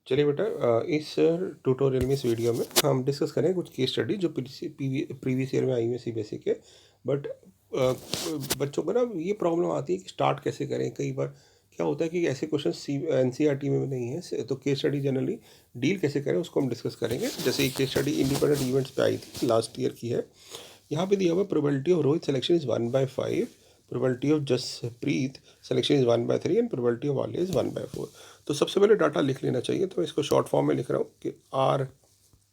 चलिए बेटा, इस ट्यूटोरियल में, इस वीडियो में हम डिस्कस करें कुछ केस स्टडी जो प्रीवियस ईयर में आई हुई है सीबीएसई के। बट बच्चों को ना ये प्रॉब्लम आती है कि स्टार्ट कैसे करें। कई बार क्या होता है कि ऐसे क्वेश्चन एनसीईआरटी में नहीं है, तो केस स्टडी जनरली डील कैसे करें उसको हम डिस्कस करेंगे। जैसे केस स्टडी इंडिपेंडेंट इवेंट्स पे आई थी, लास्ट ईयर की है। यहाँ पे दिया हुआ probability of Rohit selection is 1/5, probability of Jasprit selection is 1/3 and probability of Alia is 1/4। तो सबसे पहले डाटा लिख लेना चाहिए, तो मैं इसको शॉर्ट फॉर्म में लिख रहा हूँ कि आर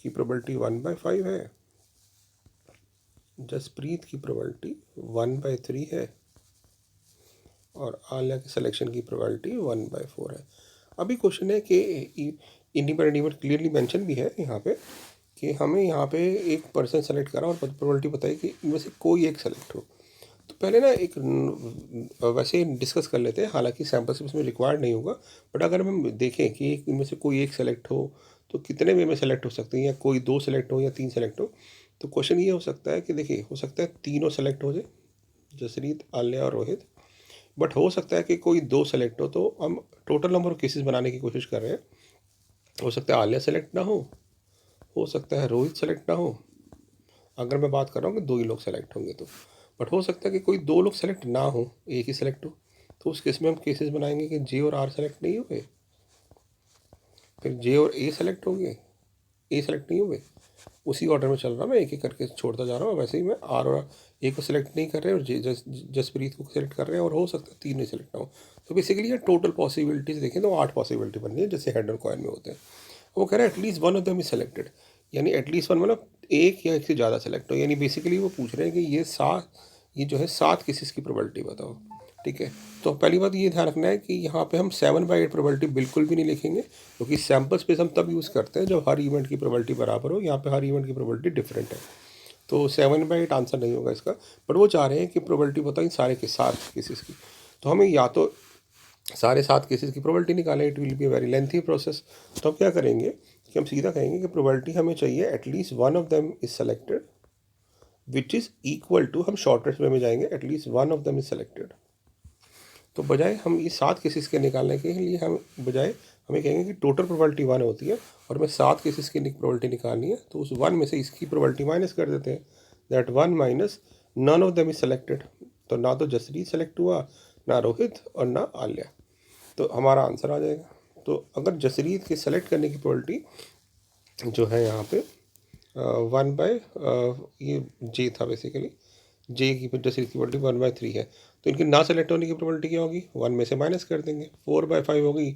की प्रोबेबिलिटी 1/5 है, जसप्रीत की प्रोबेबिलिटी 1/3 है और आलिया की सिलेक्शन की प्रोबेबिलिटी 1/4 है। अभी क्वेश्चन है कि इंडिपेंडेंट इवेंट क्लियरली मेंशन भी है यहाँ पे कि हमें यहाँ पे एक पर्सन सेलेक्ट करा और प्रोबेबिलिटी बताई कि इनमें से कोई एक सेलेक्ट हो। तो पहले ना एक वैसे डिस्कस कर लेते हैं, हालांकि सैम्पल से इसमें रिक्वायर्ड नहीं होगा। बट अगर हम देखें कि इनमें से कोई एक सेलेक्ट हो तो कितने वे में सेलेक्ट हो सकते हैं, या कोई 2 सेलेक्ट हो या 3 सेलेक्ट हो। तो क्वेश्चन ये हो सकता है कि देखिए, हो सकता है तीनों सेलेक्ट हो जाए, जसरीत, आलिया और रोहित। बट हो सकता है कि कोई 2 सेलेक्ट हो, तो हम टोटल नंबर ऑफ केसेस बनाने की कोशिश कर रहे हैं। हो सकता है आलिया सेलेक्ट ना हो सकता है रोहित सेलेक्ट ना हो, अगर मैं बात कर रहा हूँ कि 2 ही लोग सेलेक्ट होंगे तो। बट हो सकता है कि कोई 2 लोग सेलेक्ट ना हो, एक ही सेलेक्ट हो। तो उस केस में हम केसेस बनाएंगे कि जे और आर सेलेक्ट नहीं हुए, फिर जे और ए सेलेक्ट हो गए, ए सेलेक्ट नहीं हुए। उसी ऑर्डर में चल रहा मैं, एक एक करके छोड़ता जा रहा हूँ। वैसे ही मैं आर और ए को सिलेक्ट नहीं कर रहे और जसप्रीत को सिलेक्ट कर रहे हैं, और हो सकता है 3 नहीं सेलेक्ट ना हो। तो बेसिकली ये टोटल पॉसिबिलिटीज देखें तो 8 पॉसिबिलिटी बन रही है, जैसे हेड और कॉइन में होते हैं। वो कह रहे हैं at least one of them is selected, यानी एटलीस्ट वन मतलब एक या एक से ज़्यादा सेलेक्ट हो। यानी बेसिकली वो पूछ रहे हैं कि ये जो है 7 केसेस की प्रोबेबिलिटी बताओ। ठीक है, तो पहली बात ये ध्यान रखना है कि यहाँ पे हम 7/8 प्रोबेबिलिटी बिल्कुल भी नहीं लिखेंगे, क्योंकि सैम्पल स्पेस हम तब यूज़ करते हैं जब हर इवेंट की प्रोबेबिलिटी बराबर हो। यहाँ पे हर इवेंट की प्रोबेबिलिटी डिफरेंट है, तो 7/8 आंसर नहीं होगा इसका। बट वो चाह रहे हैं कि प्रोबेबिलिटी बताओ इन सारे के 7 केसेस की। तो हमें या तो सारे 7 केसेस की प्रोबेबिलिटी निकालें, it will be very lengthy process. तो हम क्या करेंगे कि हम सीधा कहेंगे कि प्रोबेबिलिटी हमें चाहिए at least one of them is selected which is equal to, हम शॉर्टेस्ट वे में जाएंगे, at least one of them is selected. तो बजाय हम ये 7 केसेस के निकालने के लिए हम बजाय हमें कहेंगे कि टोटल प्रोबेबिलिटी 1 होती है और हमें 7 केसेस की प्रोबेबिलिटी निकालनी है। तो उस 1 में से इसकी प्रोबेबिलिटी माइनस कर देते हैं, that 1 minus none of them is selected. तो ना तो जसरीत सेलेक्ट हुआ, ना रोहित और ना आलिया, तो हमारा आंसर आ जाएगा। तो अगर जसरीत के सेलेक्ट करने की प्रोबेबिलिटी जो है यहाँ पे 1 बाय ये जे था बेसिकली, जे की जसरीत की प्रोबेबिलिटी 1/3 है। तो इनके ना सेलेक्ट होने की प्रोबेबिलिटी क्या होगी, 1 में से माइनस कर देंगे, 4/5 होगी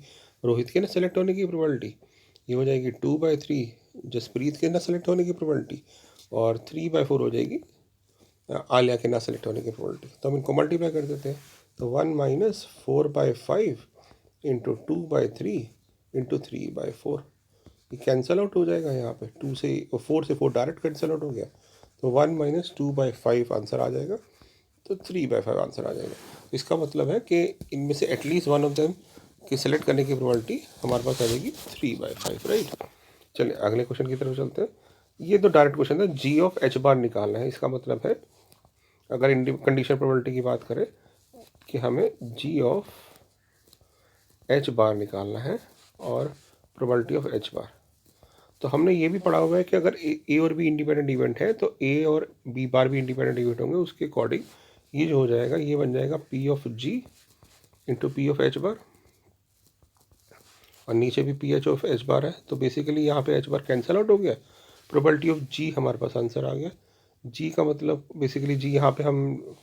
रोहित के ना सेलेक्ट होने की प्रोबेबिलिटी, ये हो जाएगी 2/3 जसप्रीत के ना सेलेक्ट होने की प्रोबेबिलिटी, और 3/4 हो जाएगी आलिया के ना सेलेक्ट होने की प्रोबेबिलिटी। तो हम इनको मल्टीप्लाई कर देते हैं, तो 1 माइनस 4/5 इंटू 2/3 इंटू 3/4, ये कैंसल आउट हो जाएगा। यहाँ पे 2 से 4 से 4 डायरेक्ट कैंसल आउट हो गया, तो 1 माइनस 2/5 आंसर आ जाएगा, तो 3/5 आंसर आ जाएगा। इसका मतलब है कि इनमें से एटलीस्ट वन ऑफ देम की सेलेक्ट करने की प्रोबेबिलिटी हमारे पास आ जाएगी 3/5, राइट। चलिए अगले क्वेश्चन की तरफ चलते हैं। ये तो डायरेक्ट क्वेश्चन था, जी ऑफ एच बार निकालना है। इसका मतलब है अगर कंडीशन प्रोबेबिलिटी की बात करें कि हमें जी ऑफ एच बार निकालना है और प्रोबेबिलिटी ऑफ एच बार, तो हमने ये भी पढ़ा हुआ है कि अगर ए और बी इंडिपेंडेंट इवेंट है तो ए और बी बार भी इंडिपेंडेंट इवेंट होंगे। उसके अकॉर्डिंग ये जो हो जाएगा, ये बन जाएगा P of G into P of H bar, और नीचे भी P H of H bar है। तो बेसिकली यहाँ पे एच बार कैंसल आउट हो गया, प्रोबेबिलिटी ऑफ जी हमारे पास आंसर आ गया। जी का मतलब बेसिकली जी यहाँ पे हम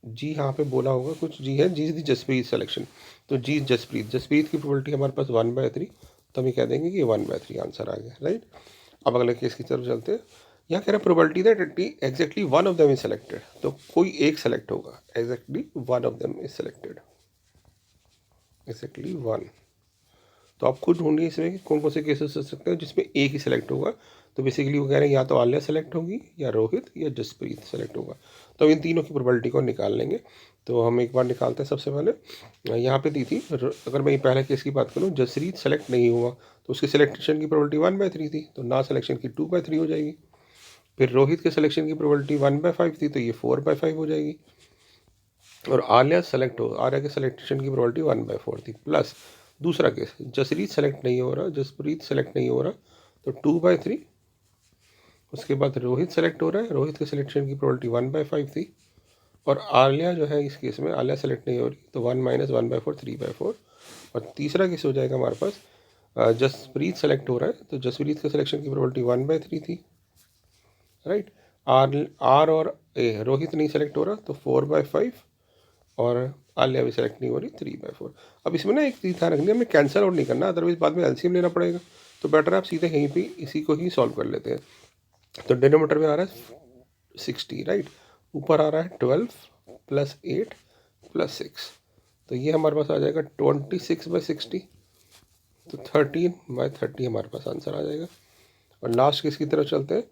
जी यहाँ पे बोला होगा कुछ, जी है, जी इज द जसप्रीत सेलेक्शन। तो जी जसप्रीत की प्रोबेबिलिटी हमारे पास 1/3, तो हम ये कह देंगे कि 1/3 आंसर आ गया, राइट। अब अगले केस की तरफ चलते हैं। यहाँ कह रहा है probability that exactly one of them is selected, तो कोई एक सेलेक्ट होगा, exactly one of them is selected, exactly one. तो आप खुद ढूंढिए इसमें कि कौन कौन से केसेस हो सकते हैं जिसमें एक ही सेलेक्ट होगा। तो बेसिकली वो कह रहे हैं या तो आलिया सेलेक्ट होगी, या रोहित, या जसप्रीत सेलेक्ट होगा। तो इन तीनों की प्रोबेबिलिटी को निकाल लेंगे। तो हम एक बार निकालते हैं। सबसे पहले यहाँ पे दी थी, अगर मैं ये पहले केस की बात करूँ, जसरीत सेलेक्ट नहीं हुआ तो उसके सिलेक्शन की प्रोबेबिलिटी 1/3 थी, तो ना सिलेक्शन की 2/3 हो जाएगी। फिर रोहित के सिलेक्शन की प्रोबेबिलिटी 1/5 थी, तो ये 4/5 हो जाएगी। और आलिया के सिलेक्शन की प्रोबेबिलिटी 1/4 थी, प्लस दूसरा केस, जसरीत सेलेक्ट नहीं हो रहा, जसप्रीत सेलेक्ट नहीं हो रहा, तो 2/3। उसके बाद रोहित सेलेक्ट हो रहा है, रोहित के सिलेक्शन की प्रोबेबिलिटी 1/5 थी। और आलिया जो है इस केस में, आलिया सेलेक्ट नहीं हो रही, तो 1 - 1/4, 3/4। और तीसरा केस हो जाएगा हमारे पास, जसप्रीत सेलेक्ट हो रहा है, तो जसप्रीत के सिलेक्शन की प्रोबेबिलिटी 1/3 थी, राइट। आर और ए, रोहित नहीं सेलेक्ट हो रहा, तो 4/5। और आलिया भी सेलेक्ट नहीं हो रही, 3/4। अब इसमें ना एक चीज़ ध्यान रखनी है, हमें कैंसिल आउट नहीं करना, अदरवाइज बाद में एलसीएम लेना पड़ेगा। तो बेटर आप सीधे यहीं पे इसी को ही सॉल्व कर लेते हैं। तो डिनोमीटर में आ रहा है 60, राइट। ऊपर आ रहा है 12 + 8 + 6, तो ये हमारे पास आ जाएगा 26/60, तो 13/30 हमारे पास आंसर आ जाएगा। और लास्ट केस की तरफ चलते हैं,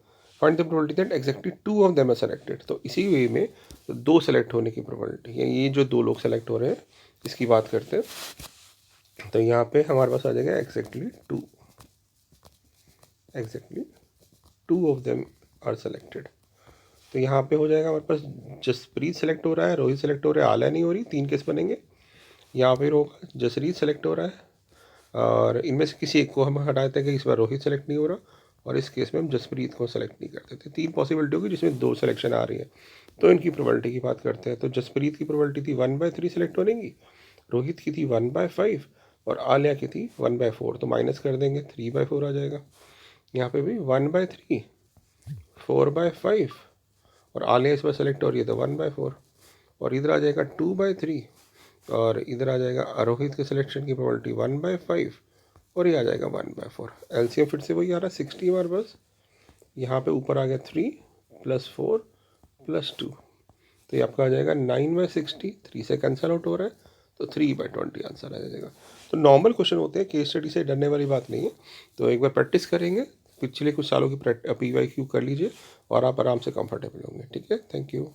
find the probability that exactly 2 of them are selected. तो इसी वे में तो 2 सेलेक्ट होने की प्रोबेबिलिटी है, ये जो 2 लोग सेलेक्ट हो रहे हैं इसकी बात करते हैं। तो यहाँ पे हमारे पास आ जाएगा exactly 2 of them are selected. तो यहाँ पे हो जाएगा हमारे पास जसप्रीत सेलेक्ट हो रहा है, रोहित सेलेक्ट हो रहा है, आलिया नहीं हो रही, 3 केस बनेंगे। यहाँ पे होगा जसरीत सेलेक्ट हो रहा है, और इनमें से किसी एक को हम हटा देते हैं कि इस बार रोहित सेलेक्ट नहीं हो रहा, और इस केस में हम जसप्रीत को सेलेक्ट नहीं करते थे। 3 पॉसिबिलिटी होगी जिसमें 2 सिलेक्शन आ रही है। तो इनकी प्रोबेबिलिटी की बात करते हैं। तो जसप्रीत की प्रोबेबिलिटी थी 1/3 सेलेक्ट होने की, रोहित की थी 1/5, और आलिया की थी 1/4। तो माइनस कर देंगे, 3/4 आ जाएगा। यहाँ पे भी 1/3, 4/5, और आलिया इस बार सेलेक्ट हो रही है तो 1/4। और इधर आ जाएगा 2/3, और इधर आ जाएगा रोहित के सिलेक्शन की प्रोबेबिलिटी 1/5, और ये आ जाएगा 1/4। एलसीएम फिर से वही आ रहा है 60 हमारे पास। यहाँ पे ऊपर आ गया 3 + 4 + 2, तो ये आपका आ जाएगा 9/60। 3 से कैंसिल आउट हो रहा है, तो 3/20 आंसर आ जाएगा। तो नॉर्मल क्वेश्चन होते हैं, केस स्टडी से डरने वाली बात नहीं है। तो एक बार प्रैक्टिस करेंगे, पिछले कुछ सालों की PYQ कर लीजिए, और आप आराम से कंफर्टेबल होंगे। ठीक है, थैंक यू।